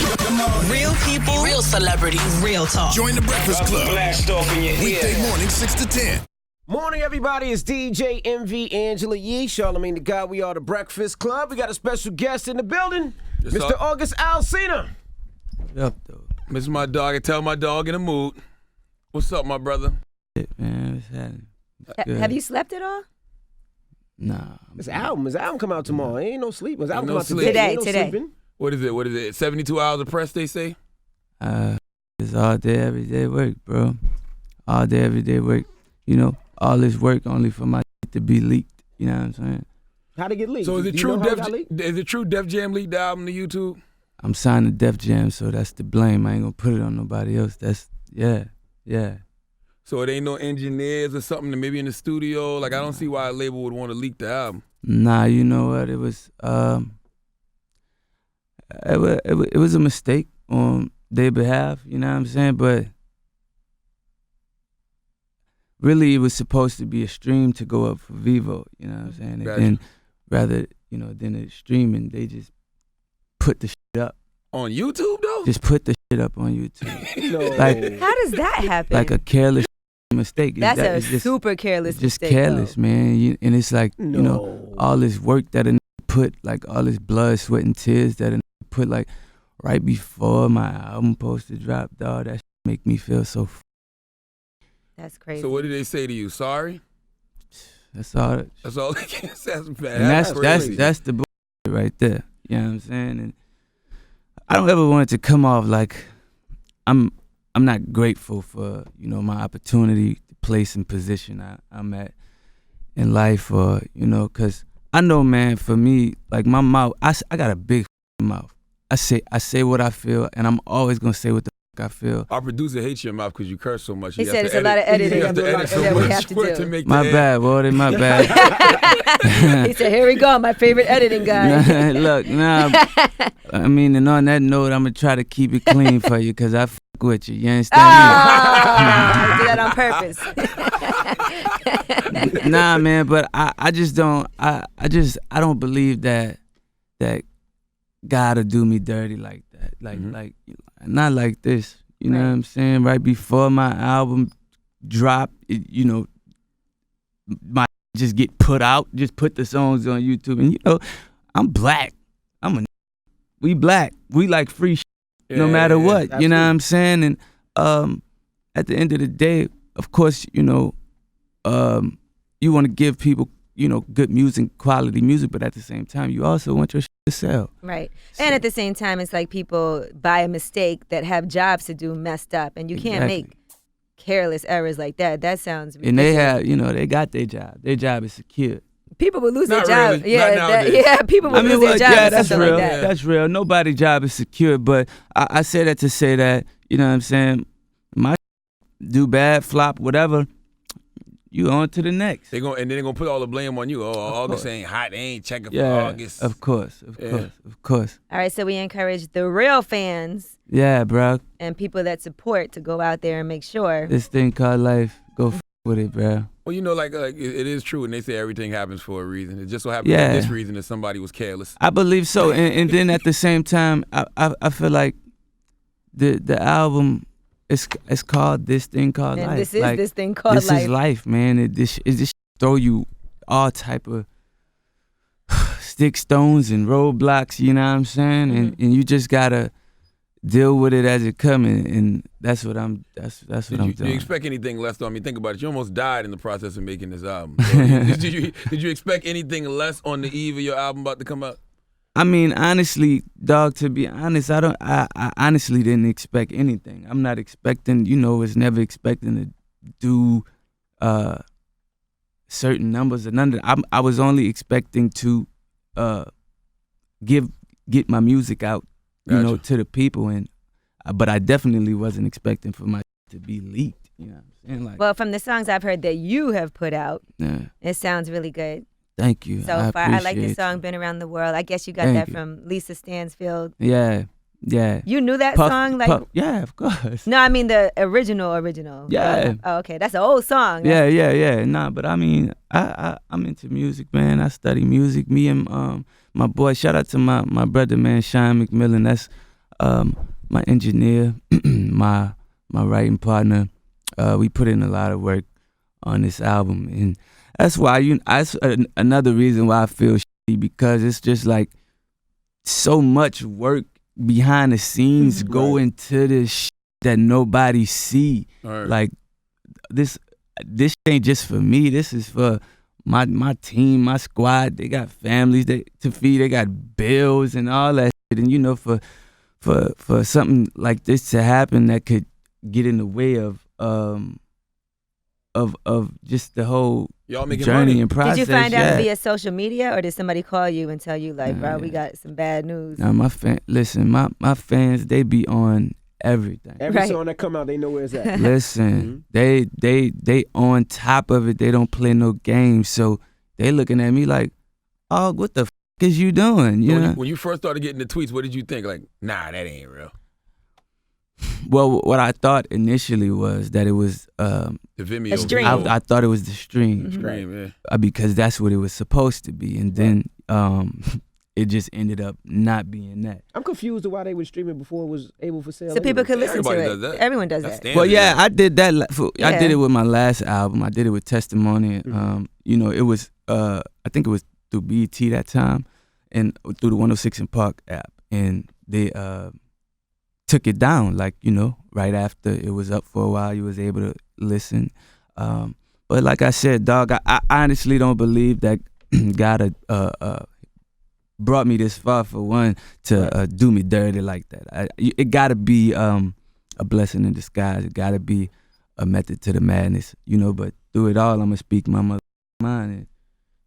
Real people, real celebrities, real talk. Join the Breakfast Club. Blast off in your ear. Weekday morning, 6 to 10. Morning, everybody. It's DJ MV Angela Yee, Charlamagne the God. We are the Breakfast Club. We got a special guest in the building, Mr. August Alsina. What up, though? Miss my dog and tell my dog in the mood. What's up, my brother? Shit, man, what's happening? Have you slept at all? Nah. His album come out tomorrow. Ain't no sleep. His album no come out sleep. today. Today. Ain't no sleeping. What is it? 72 hours of press, they say? It's all day, everyday work, bro. All day, everyday work. You know, all this work only for my to be leaked. You know what I'm saying? How'd it get leaked? So is it Do you true know how it got leaked? Is it true Def Jam leaked the album to YouTube? I'm signed to Def Jam, so that's the blame. I ain't gonna put it on nobody else. Yeah. So it ain't no engineers or something maybe in the studio? Like, I don't see why a label would want to leak the album. Nah, you know what? It was it was a mistake on their behalf, you know what I'm saying? But really, it was supposed to be a stream to go up for Vivo, you know what I'm saying? Gotcha. And then rather, than it streaming, they just put the shit up. On YouTube, though? Just put the shit up on YouTube. No. Like, How does that happen? like a careless mistake. That's It's a super careless just mistake. careless, though. man. And it's like, No. all this work that a nigga put, like all this blood, sweat, and tears that a nigga put, like right before my album supposed to drop, dog. That shit make me feel so. That's crazy. So what did they say to you? Sorry? That's all. That's all they can say. That's bad. And that's the bullshit right there. You know what I'm saying? And I don't ever want it to come off like I'm not grateful for, my opportunity, the place and position I'm at in life, or, because I know, man, for me, like my mouth, I got a big mouth. I say what I feel, and I'm always gonna say what the fuck I feel. Our producer hates your mouth because you curse so much. He You said have it's to a lot of editing You have to edit so that we much have to work do. to make My the bad, boy, my bad. He said, "Here we go, my favorite editing guy." Look, I mean, and on that note, I'm gonna try to keep it clean for you, cause I fuck with you. You understand I did that on purpose. Nah, man, but I just don't. I don't believe that God'll do me dirty like that. Like not like this. You know what I'm saying? Right before my album dropped, my just get put out. Just put the songs on YouTube, and I'm black. We black. We like free shit, no matter what. Absolutely. You know what I'm saying? And at the end of the day, of course, you want to give people, good music, quality music, but at the same time, you also want your shit to sell. Right. And at the same time, it's like people, by a mistake, that have jobs to do messed up, and you can't make careless errors like that. That sounds ridiculous. And they have, they got their job. Their job is secure. People would lose Not their job. really. Not nowadays. People would lose their job. Yeah, or that's something real. Like that. That's real. Nobody's job is secure, but I say that to say that, you know what I'm saying, my do bad, flop, whatever, you on to the next. And then they're gonna put all the blame on you. Oh, August ain't hot. They ain't checking for August. Of course. All right, so we encourage the real fans Yeah, bro. and people that support to go out there and make sure. This thing called life, go with it, bro. Well, it is true, and they say everything happens for a reason. It just so happens Yeah. for this reason that somebody was careless. I believe so, and then at the same time, I feel like the album is called This Thing Called And Life. this is Like, This Thing Called this Life. is life, man. It just throw you all type of stick stones and roadblocks. You know what I'm saying? And you just gotta deal with it as it coming, and that's what I'm. That's what I'm Do doing. you expect anything less? I mean, think about it. You almost died in the process of making this album. So, did you expect anything less on the eve of your album about to come out? I mean, honestly, dog, to be honest, I honestly didn't expect anything. I'm not expecting, was never expecting to do certain numbers or none of that. I was only expecting to get my music out, Gotcha. to the people, but I definitely wasn't expecting for my to be leaked. You know what I'm saying? Like, Well, from the songs I've heard that you have put out, yeah, it sounds really good. thank you. So far, I like the appreciate song "Been Around the World." I guess you got Thank that you. from Lisa Stansfield. Yeah. You knew that song, yeah, of course. No, I mean the original. Yeah. Oh, okay, that's an old song. Yeah. Nah, but I mean, I'm into music, man. I study music. Me and my boy, shout out to my brother, man, Sean McMillan. That's my engineer, my writing partner, we put in a lot of work on this album, and that's why that's another reason why I feel shitty, because it's just like so much work behind the scenes go into this shit that nobody see. Right. Like this ain't just for me. This is for my team, my squad. They got families to feed. They got bills and all that shit. And you know, for something like this to happen that could get in the way of just the whole Y'all making journey money. and process. Did you find out via social media, or did somebody call you and tell you, like, bro, we got some bad news? Now my fans, they be on everything. Every song that come out, they know where it's at. Listen, they on top of it. They don't play no games. So they looking at me like, oh, what the is you doing? You know? When you first started getting the tweets, what did you think? Like, nah, that ain't real. Well, what I thought initially was that it was The Vimeo. A stream. I thought it was the stream, Stream, because that's what it was supposed to be, and then it just ended up not being that. I'm confused to why they were streaming before it was able for sale. So people could listen Everybody to does it. that. Everyone does That's that. standard. Well, yeah, I did that. I did Yeah. it with my last album. I did it with Testimony. You know, it was I think it was through BET that time, and through the 106 and Park app, and they took it down. Like, you know, right after it was up for a while, you was able to listen. But like I said, dog, I honestly don't believe that God brought me this far for one to do me dirty like that. It gotta be a blessing in disguise. It gotta be a method to the madness, you know. But through it all, I'm gonna speak my mother mind.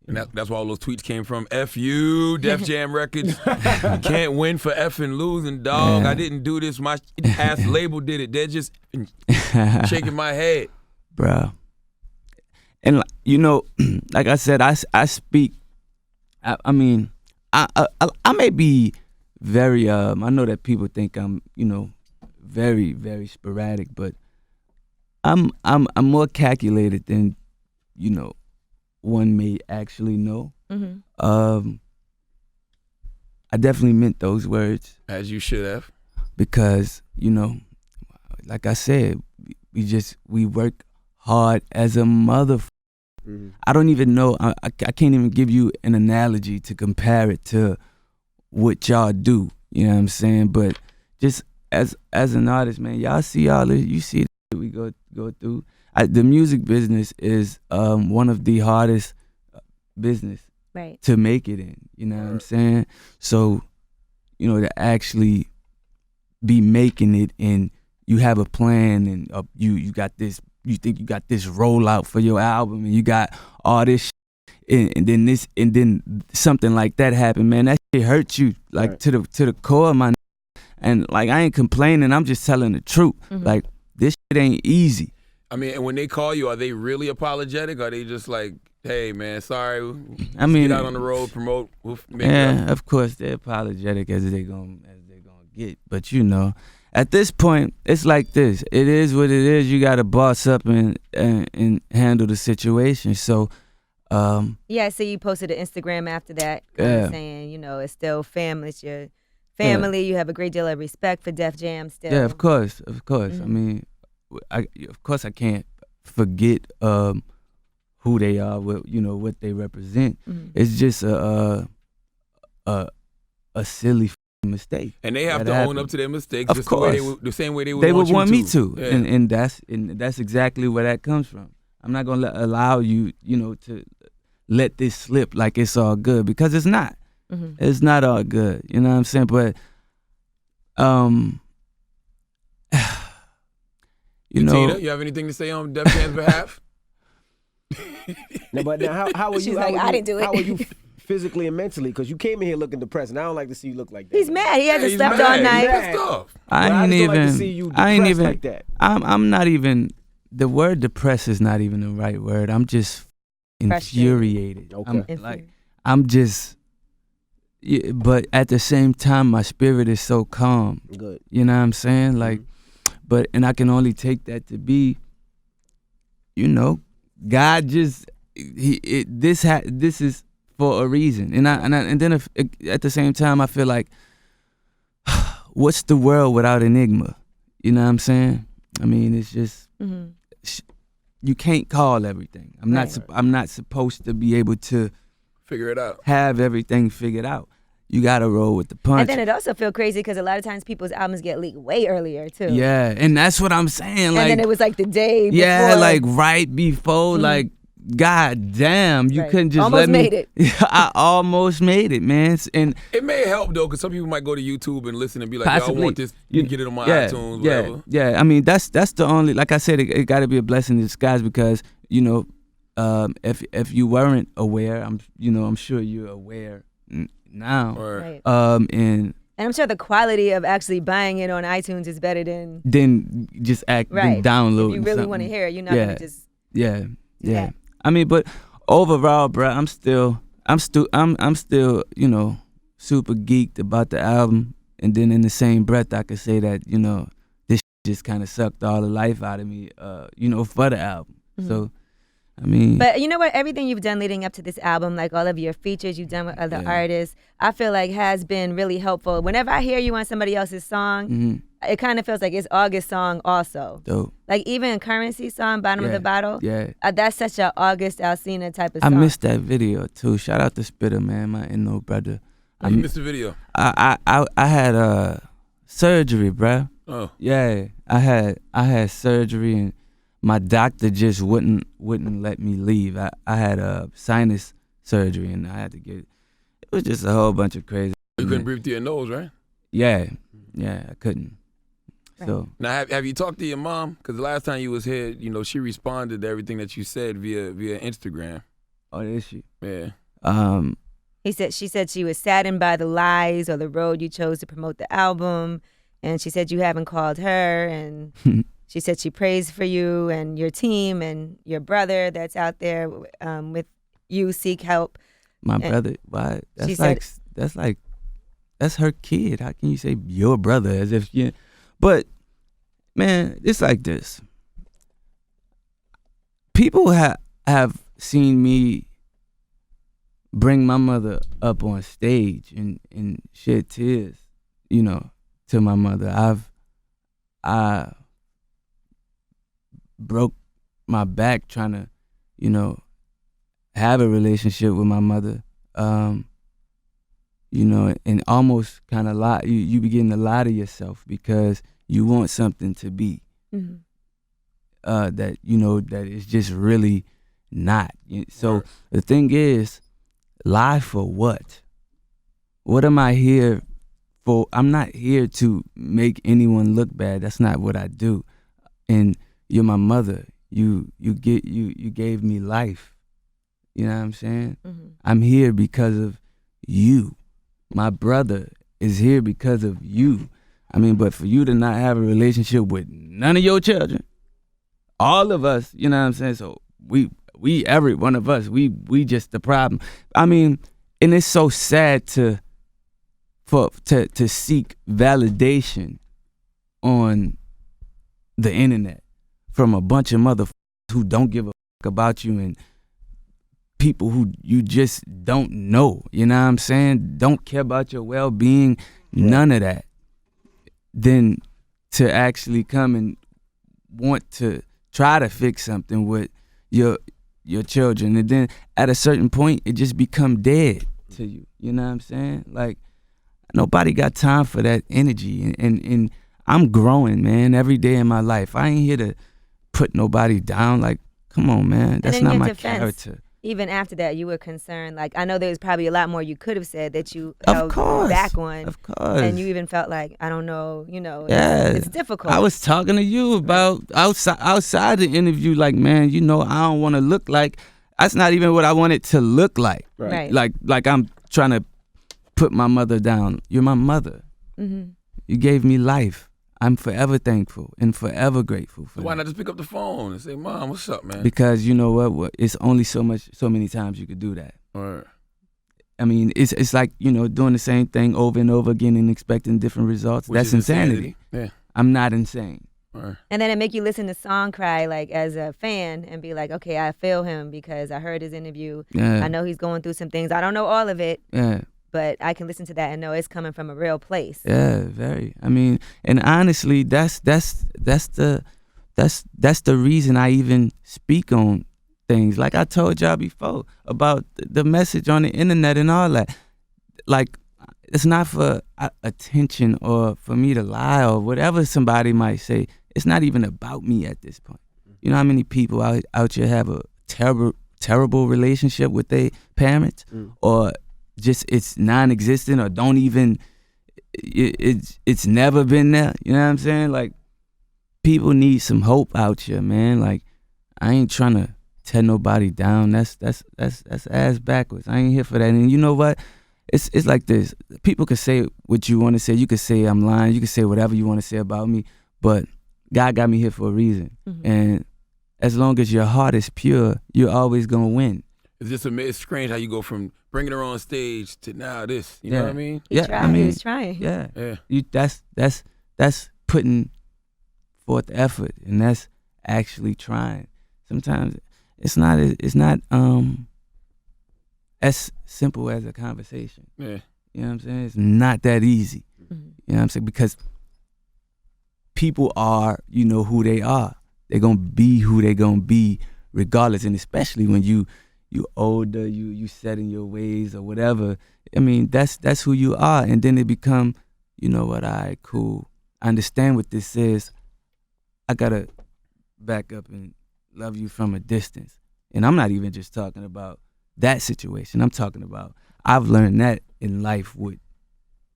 And that's where all those tweets came from. F you, Def Jam Records. Can't win for effing losing, dog. Yeah. I didn't do this. My ass label did it. They're just shaking my head. Bruh. And you know, like I said, I speak. I mean, I may be very. I know that people think I'm, you know, very, very sporadic, but I'm more calculated than, you know, one may actually know. I definitely meant those words, As you should have. because, you know, like I said, we work hard as a motherfucker. I don't even know. I can't even give you an analogy to compare it to what y'all do. You know what I'm saying? But just as an artist, man, y'all see all this. You see that we go through. The music business is one of the hardest business Right. to make it in. You know what I'm saying? So, you know, to actually be making it, and you have a plan, and you got this. You think you got this rollout for your album, and you got all this shit, and then something like that happened, man. That shit hurts you, like, Right. to the core of my. And like, I ain't complaining. I'm just telling the truth. Like, this shit ain't easy. I mean, and when they call you, are they really apologetic? Or are they just like, hey, man, sorry. I mean, get out on the road, promote. We'll make it yeah, up. of course they're apologetic as they gonna get. But you know, at this point, it's like this. It is what it is. You gotta boss up and handle the situation. So, Yeah, so you posted an Instagram after that, Yeah. saying, you know, it's still family. It's your family. You have a great deal of respect for Def Jam still. yeah, of course. I mean, of course I can't forget who they are, what they represent. It's just a silly mistake. And they have that to own happened. up to their mistakes. Of just course. the same way they would They want would want you me to, Yeah. and that's exactly where that comes from. I'm not gonna allow you, to let this slip like it's all good, because it's not. It's not all good. You know what I'm saying? But Tina, you have anything to say on Def Jam's behalf? No, but now how are She's you? like, how I are you- didn't do it. How are you physically and mentally? Because you came in here looking depressed, and I don't like to see you look like that. He's mad. He hasn't He's slept mad. all He's night. pissed off. I Well, I ain't just don't like to even. see you I ain't depressed even. like that. I'm not even. The word depressed is not even the right word. I'm just infuriated. Okay. I'm just. Yeah, but at the same time, my spirit is so calm. Good. You know what I'm saying? Like, and I can only take that to be, God just this is for a reason, and then at the same time, I feel like what's the world without Enigma? You know what I'm saying? I mean, it's just you can't call everything. I'm not supposed to be able to figure it out. Have everything figured out. You gotta roll with the punch. And then it also feel crazy because a lot of times people's albums get leaked way earlier too. Yeah, and that's what I'm saying. Like, and then it was like the day before. Yeah, like right before, like, God damn, you couldn't just almost let me. Made it. I almost made it, man. And it may help though, because some people might go to YouTube and listen and be like, possibly, "Yo, I want this." You get it on my iTunes, whatever. Yeah. I mean, that's the only. Like I said, it got to be a blessing in disguise because if you weren't aware, I'm sure you're aware now. Right. And I'm sure the quality of actually buying it on iTunes is better than just than downloading. If you really want to hear it, you're not gonna just. Yeah. I mean, but overall, bro, I'm still, super geeked about the album. And then in the same breath, I could say that, this just kind of sucked all the life out of me, for the album. Mm-hmm. So, I mean. But you know what? Everything you've done leading up to this album, like all of your features you've done with other artists, I feel like has been really helpful. Whenever I hear you on somebody else's song, it kind of feels like it's August song also. Dope. Like even Currency song, Bottom of the Bottle. Yeah. That's such a August Alsina type of song. I missed that video too. Shout out to Spitter, man, my no brother. I missed the video. I had surgery, bruh. Oh. Yeah. I had surgery and my doctor just wouldn't let me leave. I had a sinus surgery and I had to get it. It was just a whole bunch of crazy. You couldn't breathe through your nose, right? Yeah, I couldn't. Right. So now, have you talked to your mom? Because the last time you was here, she responded to everything that you said via Instagram. Oh, is she? Yeah. She said she was saddened by the lies or the road you chose to promote the album, and she said you haven't called her, and she said she prays for you and your team and your brother that's out there with you. Seek help. My brother, why? That's her kid. How can you say your brother as if you? But man, it's like this. People have seen me bring my mother up on stage and shed tears, to my mother. I broke my back trying to, have a relationship with my mother. And almost kind of lie. You begin to lie to yourself because you want something to be that that is just really not. So the thing is, lie for what? What am I here for? I'm not here to make anyone look bad. That's not what I do. And you're my mother. You gave me life. You know what I'm saying? Mm-hmm. I'm here because of you. My brother is here because of you. I mean, but for you to not have a relationship with none of your children, all of us, you know what I'm saying? So we every one of us, we just the problem. I mean, and it's so sad to seek validation on the internet from a bunch of motherfuckers who don't give a fuck about you and people who you just don't know, you know what I'm saying? Don't care about your well-being, none of that. Then to actually come and want to try to fix something with your children, and then at a certain point it just become dead to you. You know what I'm saying? Like nobody got time for that energy, and I'm growing, man, every day in my life. I ain't here to put nobody down. Like, come on, man, that's not my character. Even after that, you were concerned. Like, I know there was probably a lot more you could have said that you held back on. Of course. And you even felt like, I don't know, it's difficult. I was talking to you about outside the interview, like, man, I don't want to look like, that's not even what I want it to look like. Right. Like I'm trying to put my mother down. You're my mother. Mm-hmm. You gave me life. I'm forever thankful and forever grateful for Why not just pick up the phone and say, Mom, what's up, man? Because you know what? It's only so many times you could do that. Right. I mean, it's like, doing the same thing over and over again and expecting different results. That's insanity. Yeah. I'm not insane. Right. And then it make you listen to Song Cry, like, as a fan and be like, okay, I feel him because I heard his interview. Yeah. I know he's going through some things. I don't know all of it. Yeah. but I can listen to that and know it's coming from a real place. Yeah, very. I mean, and honestly, that's the reason I even speak on things. Like I told y'all before about the message on the internet and all that. Like, it's not for attention or for me to lie or whatever somebody might say. It's not even about me at this point. You know how many people out here have a terrible relationship with their parents, or just it's non-existent, or don't even it's never been there. You know what I'm saying? Like, people need some hope out here, man. Like, I ain't trying to tear nobody down. That's ass backwards. I ain't here for that. And you know what? It's like this. People can say what you want to say. You can say I'm lying. You can say whatever you want to say about me. But God got me here for a reason. And as long as your heart is pure, you're always gonna win. It's strange how you go from bringing her on stage to now this. You know what I mean? He was trying. Yeah. That's putting forth effort, and that's actually trying. Sometimes it's not as simple as a conversation. Yeah. You know what I'm saying? It's not that easy. You know what I'm saying? Because people are, who they are. They're gonna be who they're gonna be regardless, and especially when you older, you set in your ways or whatever. I mean, that's who you are, and then it become, you know what, all right, cool. I understand what this is. I gotta back up and love you from a distance. And I'm not even just talking about that situation. I'm talking about, I've learned that in life with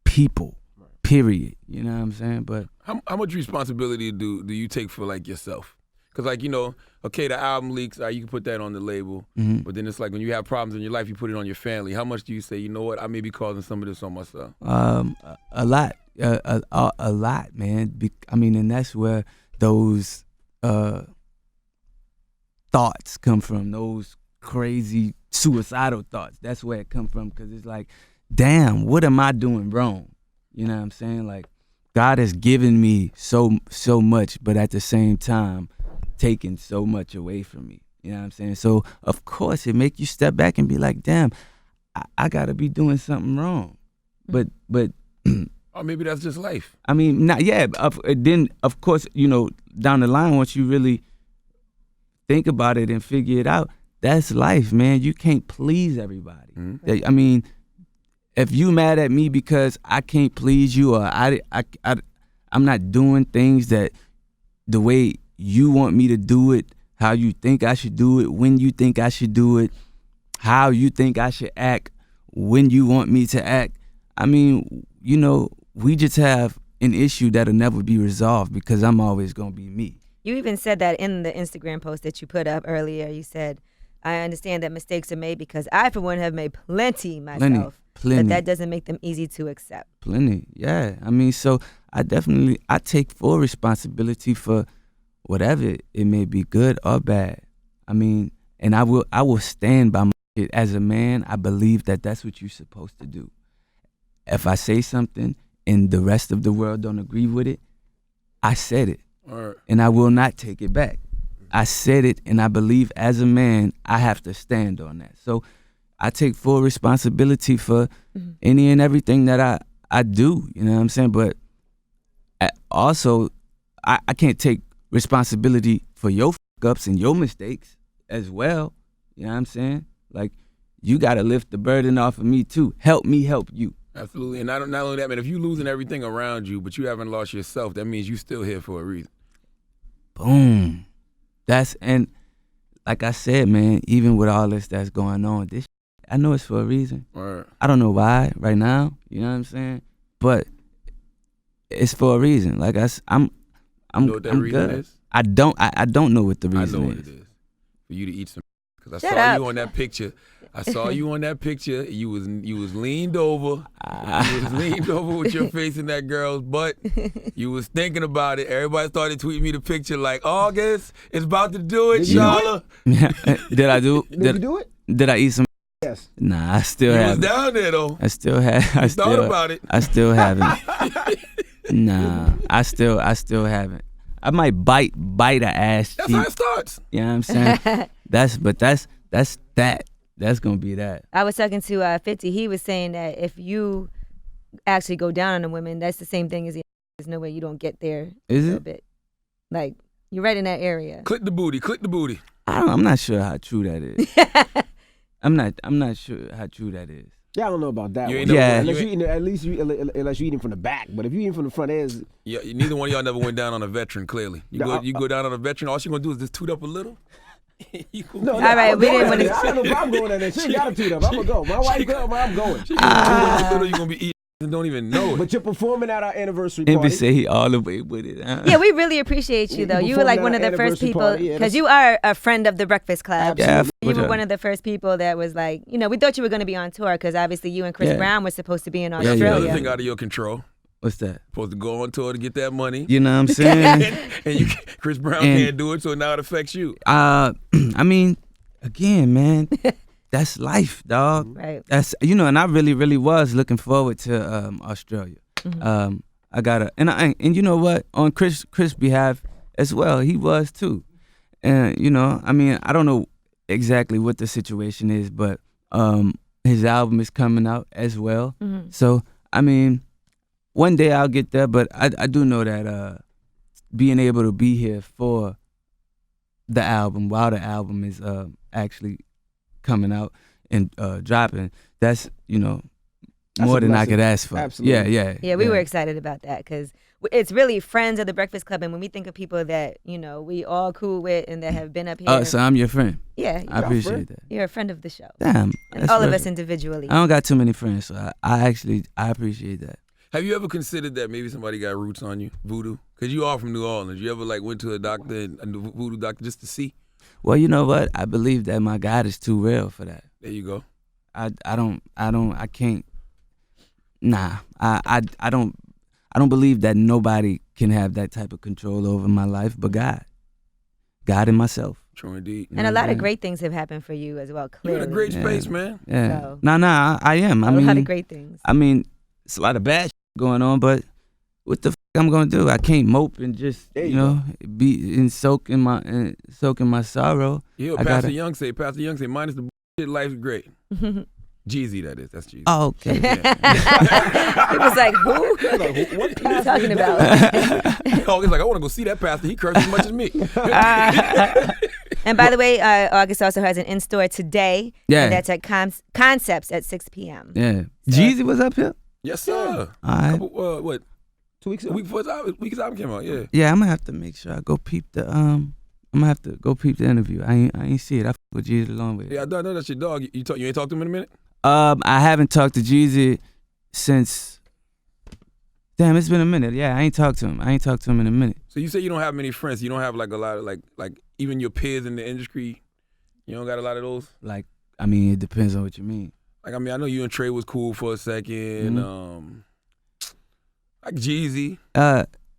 people, period. You know what I'm saying? But how much responsibility do you take for, like, yourself? Because, like, okay, the album leaks, you can put that on the label, but then it's like when you have problems in your life, you put it on your family. How much do you say, you know what, I may be causing some of this on myself? A lot, man. I mean, and that's where those thoughts come from, those crazy suicidal thoughts. That's where it come from, because it's like, damn, what am I doing wrong? You know what I'm saying? Like, God has given me so much, but at the same time, taking so much away from me. You know what I'm saying? So, of course, it make you step back and be like, damn, I gotta be doing something wrong. But or maybe that's just life. I mean, then, of course, down the line, once you really think about it and figure it out, that's life, man. You can't please everybody. I mean, if you mad at me because I can't please you, or I'm not doing things that the way you want me to do it, how you think I should do it, when you think I should do it, how you think I should act, when you want me to act. I mean, we just have an issue that'll never be resolved because I'm always gonna be me. You even said that in the Instagram post that you put up earlier. You said, I understand that mistakes are made because I, for one, have made plenty myself. Plenty. But that doesn't make them easy to accept. Plenty, yeah. I mean, so I take full responsibility for whatever it may be, good or bad. I mean, and I will stand by my shit. As a man, I believe that that's what you're supposed to do. If I say something and the rest of the world don't agree with it, I said it. Right. And I will not take it back. I said it, and I believe as a man, I have to stand on that. So I take full responsibility for any and everything that I do, you know what I'm saying? But also, I can't take responsibility for your fuck-ups and your mistakes as well, you know what I'm saying? Like, you got to lift the burden off of me too. Help me help you. Absolutely. And not only that, man, if you're losing everything around you, but you haven't lost yourself, that means you still here for a reason. Boom. And like I said, man, even with all this that's going on, I know it's for a reason. Right. I don't know why right now, you know what I'm saying? But it's for a reason. Like I'm you know what that reason good. is? I don't know what the reason is. I know what it is. For you to eat some, because I Shut saw up. you on that picture. I saw you on that picture. You was leaned over. You was leaned over with your face in that girl's butt. You was thinking about it. Everybody started tweeting me the picture like, August is about to do it, Charlotte. Did I do? Did you do it? Did I eat some? Yes. Nah, I still You was haven't. down there though. I still have. You thought about it. I still haven't. Nah, I still haven't. I might bite a ass That's cheek. how it starts. You know what I'm saying? That's that. that's gonna be that. I was talking to 50. He was saying that if you actually go down on the women, that's the same thing as there's no way you don't get there. Is a it? little bit. Like you're right in that area. Click the booty. Click the booty. I'm not sure how true that is. I'm not sure how true that is. Yeah, I don't know about that. You One. ain't never- Yeah. Unless you eating, at least unless you eating from the back. But if you eating from the front ends, Yeah, neither one of y'all never went down on a veteran. Clearly, you go down on a veteran. All she gonna do is just toot up a little. no. All right, I'm we going didn't in wanna- there. I don't know if I'm going in there. She ain't got to toot up. I'm gonna go. My wife girl, I'm going. She gonna toot up a little. You gonna be eating and don't even know it. But you're performing at our anniversary Envy party. say he all the way with it. Yeah, we really appreciate you though. You were like one of the first Anniversary people party, yeah, because that's- you are a friend of the Breakfast Club. Yeah, You were one of the first people that was like, we thought you were going to be on tour because obviously you and Chris Yeah. Brown were supposed to be in But Yeah, that's Australia. another thing out of your control. What's that? Supposed to go on tour to get that money, You know what I'm saying? and Chris Brown And- can't do it, so now it affects you. I mean, again, man, that's life, dog. Right. That's and I really, really was looking forward to Australia. I got and you know what? On Chris behalf as well, he was too. And I mean, I don't know exactly what the situation is, but his album is coming out as well. So I mean, one day I'll get there, but I do know that being able to be here for the album while the album is actually coming out and dropping, that's more a than I blessing. could ask for. Absolutely. Yeah, we were excited about that because it's really friends of the Breakfast Club. And when we think of people that, we all cool with and that have been up here. So I'm your friend. Yeah, I appreciate that. you're a friend of the show. Damn. And that's all of real. us individually. I don't got too many friends, so I appreciate that. Have you ever considered that maybe somebody got roots on you, voodoo? Because you are from New Orleans. You ever went to a doctor, a voodoo doctor, just to see? Well, you know what? I believe that my God is too real for that. There you go. I can't. Nah, I don't believe that nobody can have that type of control over my life, but God and myself. True indeed. And a lot of great things have happened for you as well, You're clearly. in a great space, man. Yeah. So- Nah, I am. A lot of great things. I mean, it's a lot of bad going on, but what the I'm gonna do? I can't mope and just be and soak in my sorrow. You hear Pastor Young say, minus the shit, life's great. Jeezy, that is. That's Jeezy. Oh, okay. He was like, who? What are you talking about? Oh, he's like, I want to go see that pastor. He cursed as much as me. And by the way, August also has an in-store today. Yeah. And that's at Concepts at 6 p.m. Yeah. Jeezy was up here? Yes, sir. All right. Couple, what? 2 weeks A ago. week before his album came out, yeah. Yeah, I'm gonna have to make sure I go peep the I'm gonna have to go peep the interview. I ain't see it. I fuck with Jeezy a long way. Yeah, I know that's your dog. You ain't talked to him in a minute? I haven't talked to Jeezy since. Damn, it's been a minute. Yeah, I ain't talked to him. In a minute. So you say you don't have many friends. You don't have like a lot of like even your peers in the industry. You don't got a lot of those. Like, I mean, it depends on what you mean. Like, I mean, I know you and Trey was cool for a second. Like Jeezy.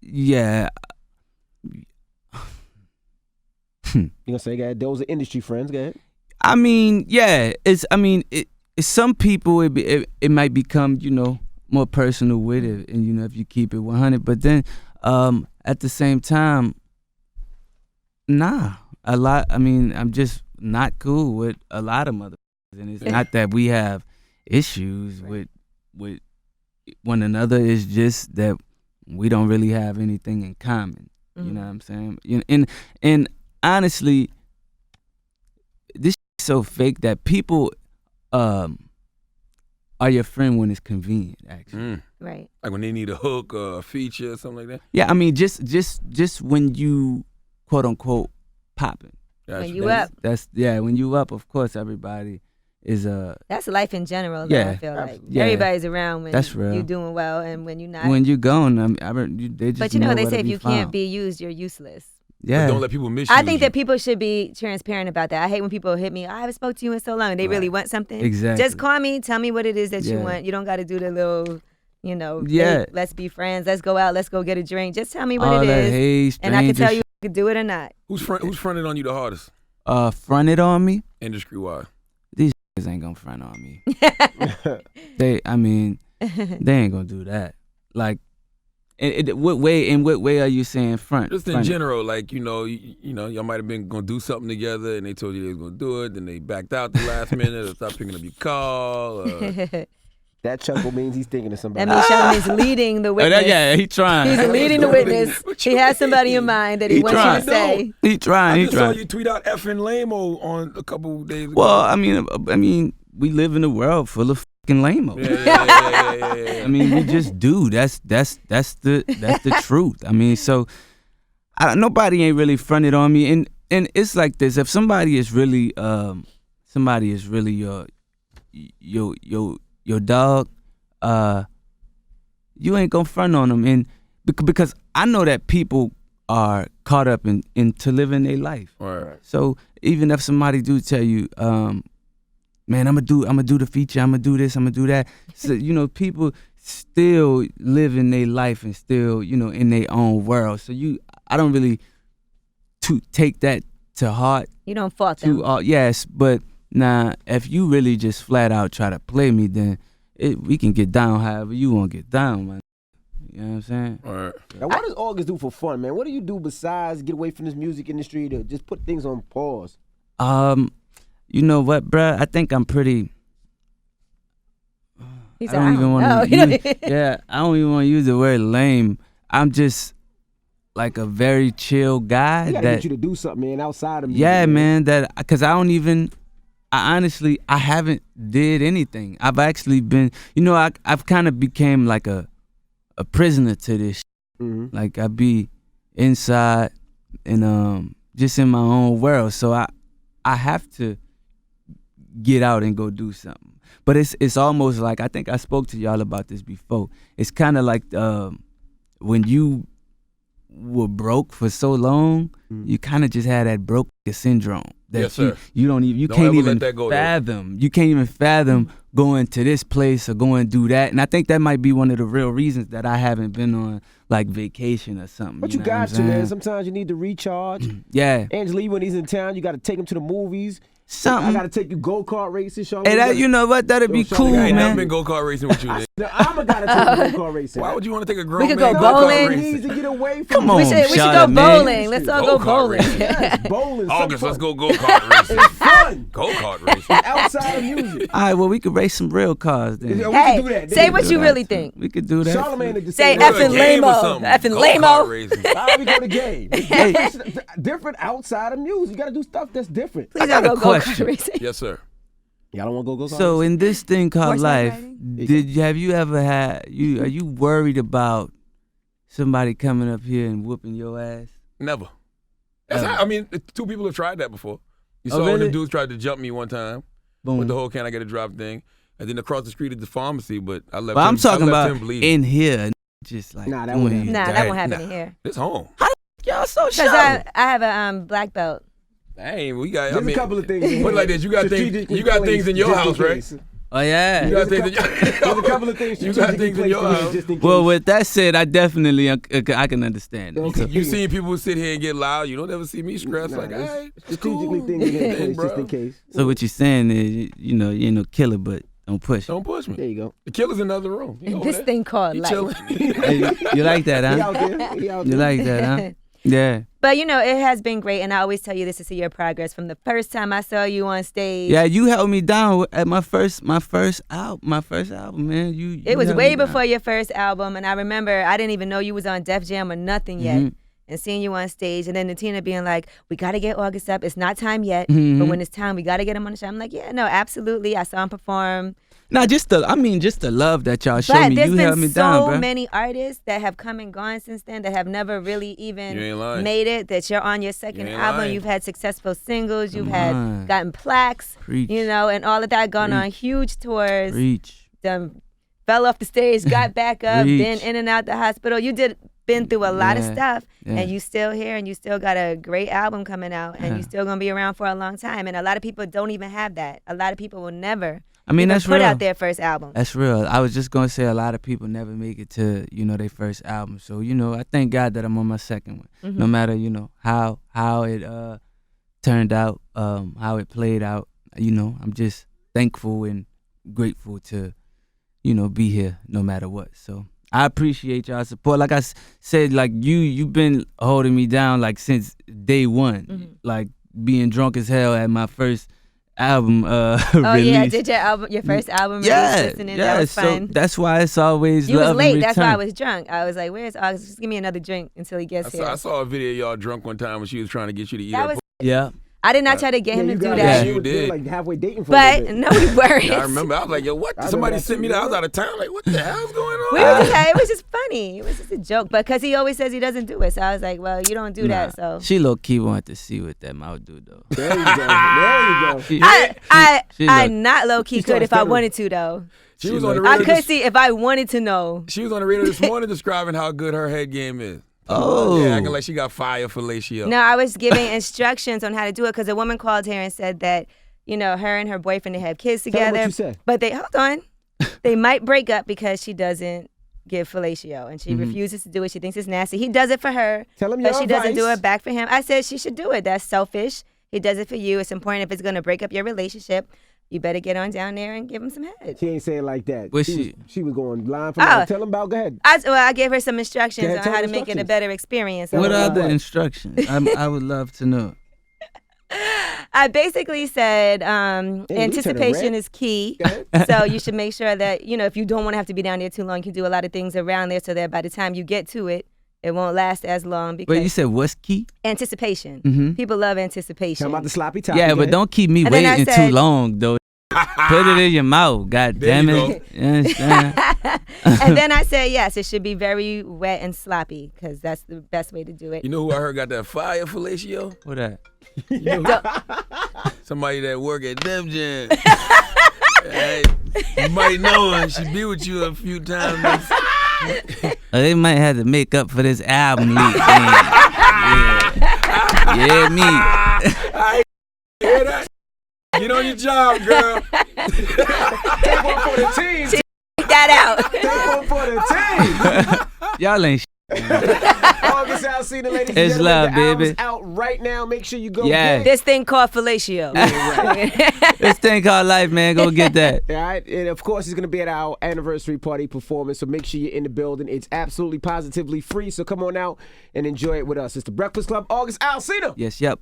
Yeah. You gonna say, go ahead. Those are industry friends. Go ahead. I mean, yeah. It's some people it might become more personal with it, and if you keep it 100. But then at the same time, nah. I'm just not cool with a lot of motherfuckers, and it's not that we have issues with one another. It's just that we don't really have anything in common. You know what I'm saying? And honestly, this is so fake that people are your friend when it's convenient. Actually, Right. Like when they need a hook or a feature or something like that. yeah. I mean, just when you quote unquote popping. When you up. That's when you up. Of course, everybody is That's life in general, though, Yeah. I feel like. Yeah. Everybody's around when That's real. you're doing well and when you're not. when you're gone. They just But they where say to if be you can't found. be used, you're useless. Yeah. But don't let people miss you. I think that people should be transparent about that. I hate when people hit me, I haven't spoke to you in so long, and they really want something. Exactly. Just call me, tell me what it is that you Yeah. want. You don't got to do the little, Yeah. hey, let's be friends, let's go out, let's go get a drink. Just tell me what All it that, is, hey, and I can tell stranger you if you can do it or not. Who's fronted on you the hardest, fronted on me. industry wise? These ain't gonna front on me. they ain't gonna do that. Like, what way? In what way are you saying front? Just in front? general, like y'all might have been gonna do something together, and they told you they was gonna do it, then they backed out the last minute, or stopped picking up your call. That chuckle means he's thinking of somebody. That means Charlamagne's leading the witness. He trying. He's leading the witness. He has somebody in mind that he wants you to say. He trying. I just saw you tweet out effing lame-o on a couple of days ago. Well, I mean, we live in a world full of fucking lame-o. Yeah. I mean, we just do. That's the truth. I mean, so nobody ain't really fronted on me, and it's like this. If somebody is really your dog, you ain't gonna front on them, and because I know that people are caught up into living their life. Right. So even if somebody do tell you, man, I'm gonna do the feature, I'm gonna do this, I'm gonna do that. So people still live in their life and still in their own world. So I don't really take that to heart. You don't fault them. Yes, but nah, if you really just flat out try to play me, then we can get down however you want to get down, man. You know what I'm saying? All right. Now, what does August do for fun, man? What do you do besides get away from this music industry to just put things on pause? You know what, bruh? I think I'm pretty. He's I don't even want to. Yeah, I don't even want to use the word lame. I'm just like a very chill guy. We gotta get you to do something, man, outside of music. Yeah, man. Because I honestly, I haven't did anything. I've actually been, I've kind of became like a prisoner to this. Mm-hmm. Like I be inside and just in my own world. So I have to get out and go do something. But it's almost like, I think I spoke to y'all about this before. It's kind of like when you were broke for so long, you kind of just had that broke syndrome. That Yes, sir. You don't even, you Don't can't ever even let that go, fathom. You can't even fathom going to this place or going do that. And I think that might be one of the real reasons that I haven't been on like vacation or something. But you know got what to, I'm man. saying? Sometimes you need to recharge. Yeah. Angela, when he's in town, you got to take him to the movies. Something. I got to take you go-kart racing, Sean. Hey, that, you know what? That'd be Sean, cool, I ain't never man. been go-kart racing with you. Then. Now, I'm a guy to take you go-kart racing. Why would you want to take a grown We could man go go-kart bowling. racing? He needs to get away from Come on, We should go Charlotte, man. bowling. Let's all go Go-kart bowling. racing. Yes, bowling. August, some let's fun. go go-kart racing. Fun. Go-kart racing. Outside of music. All right, well, we could race some real cars then. Yeah, we Hey, can do that. say what Do you that, really too. think. We could do that. Charlamagne just Say said, Go to a effing game or lame-o. something. Effing Go-kart lame-o. racing. Why we go to game? It's different outside of music. You got to do stuff that's different. Please got don't a go go-kart question. racing. Yes, sir. Y'all don't want to go So in this thing called Horseback life, riding? have you ever had are you worried about somebody coming up here and whooping your ass? Never. I mean, two people have tried that before. You Oh, saw when really? the dudes tried to jump me one time Boom. with the whole "can I get a drop" thing, and then across the street at the pharmacy. But I left. But I'm talking I left about him bleeding. in here, just like Nah, that doing wouldn't it. Nah, that Dang, won't happen nah. in here. It's home. Y'all so Because sure. I have a black belt. Dang, we got. There's I mean, a couple of things. in Put it here like this: you got things. strategically You got placed things in your just house, right? case. Oh yeah. You got There's things. There's a couple of things You got strategically things in placed your in here house. just in case. Well, with that said, I definitely I can understand it. Okay. So- You seen people sit here and get loud. You don't ever see me stressed. Nah, like, there's hey, it's strategically cool. things in here Hey, placed just bro. in case. So what you're saying is, you ain't no killer, but don't push. Don't push There me. you go. The killer's in another room. He over This there. thing called He life. chilling. Hey, you like that, He huh? out there. He out You there. like that, huh? Yeah. But it has been great, and I always tell you this to see your progress from the first time I saw you on stage. Yeah, you held me down at my first album, man. You It was held way me down. before your first album, and I remember I didn't even know you was on Def Jam or nothing yet. Mhm. And seeing you on stage, and then Natina being like, "We got to get August up. It's not time yet, Mhm. but when it's time, we got to get him on the show." I'm like, "Yeah, no, absolutely." I saw him perform. Just the love that y'all showed But me. there's You held me been so down, bro. many artists that have come and gone since then that have never really even You ain't lying. made it. That you're on your second You ain't album. lying. You've had successful singles. You've Come had on. gotten plaques. Preach. And all of that. Gone on Preach. huge tours. Preach. Done fell off the stage, got back up, Preach. been in and out the hospital. Been through a lot of Yeah, stuff, yeah. and you still here, and you still got a great album coming out, and Yeah. you still gonna be around for a long time. And a lot of people don't even have that. A lot of people will never. I mean, even that's put real. out their first album. That's real. I was just gonna say a lot of people never make it to their first album. So I thank God that I'm on my second one. Mm-hmm. No matter how it turned out, how it played out. I'm just thankful and grateful to be here no matter what. So I appreciate y'all support. Like I said, like you've been holding me down like since day one. Like being drunk as hell at my first album Oh release. yeah, did your first album release? Listening, that was fun. So that's why it's always You was love late. and That's why I return. was drunk. I was like, "Where's August? Just give me another drink until he gets here." I saw a video of y'all drunk one time when she was trying to get you to eat That her. was. Yeah. I did not try to get him to you do guys- that. You they were did. like halfway dating for a But little bit. no, we weren't. Yeah, I remember. I was like, yo, what? I Somebody remember sent me that that. I too, was out of town. Like, what the hell's going on? We were just, it was just funny. It was just a joke. But because he always says he doesn't do it. So I was like, well, you don't do that. So She low key wanted to see what that mouth do though. There you go. There you go. She- I look- not low key She could if I started wanted to though. She was on the I radio. could see if I wanted to know. She was on the radio this morning describing how good her head game is. Oh. Yeah, acting like she got fire fellatio. No, I was giving instructions on how to do it because a woman called here and said that, her and her boyfriend, they have kids Tell her together. what you said. But hold on. They might break up because she doesn't give fellatio and she refuses to do it. She thinks it's nasty. He does it for her, Tell him but your she doesn't do advice. it back for him. I said she should do it. That's selfish. He does it for you. It's important if it's going to break up your relationship. You better get on down there and give him some head. She ain't saying like that. Was She was going line for line. Tell him about. Go ahead. I gave her some instructions Go ahead, on tell how her to make it a instructions. better experience. What Tell her other what? instructions? I would love to know. I basically said you turned anticipation red. is key. Go ahead. So you should make sure that, if you don't want to have to be down there too long, you can do a lot of things around there so that by the time you get to it, it won't last as long because Wait, you said what's key? anticipation. Mhm. People love anticipation. Tell him about the sloppy top. Yeah, Go but ahead. don't keep me And then I waiting said- too long though. Put it in your mouth, god There damn you it. You understand? And then I said, yes, it should be very wet and sloppy because that's the best way to do it. You know who I heard got that fire fellatio? What that? Somebody that work at Dem Jam. Hey, you might know her. She be with you a few times. They might have to make up for this album leak. Yeah, me. Hear that? Get on your job, girl. Take one for the team. Take that out. Take one for the team. Y'all ain't August Alsina, ladies and It's gentlemen. love, the album's baby. out right now. Make sure you go Yeah. get it. This thing called fellatio. This thing called life, man. Go get that. All right, and of course, it's going to be at our anniversary party performance, so make sure you're in the building. It's absolutely positively free, so come on out and enjoy it with us. It's the Breakfast Club, August Alsina. Yes, yep.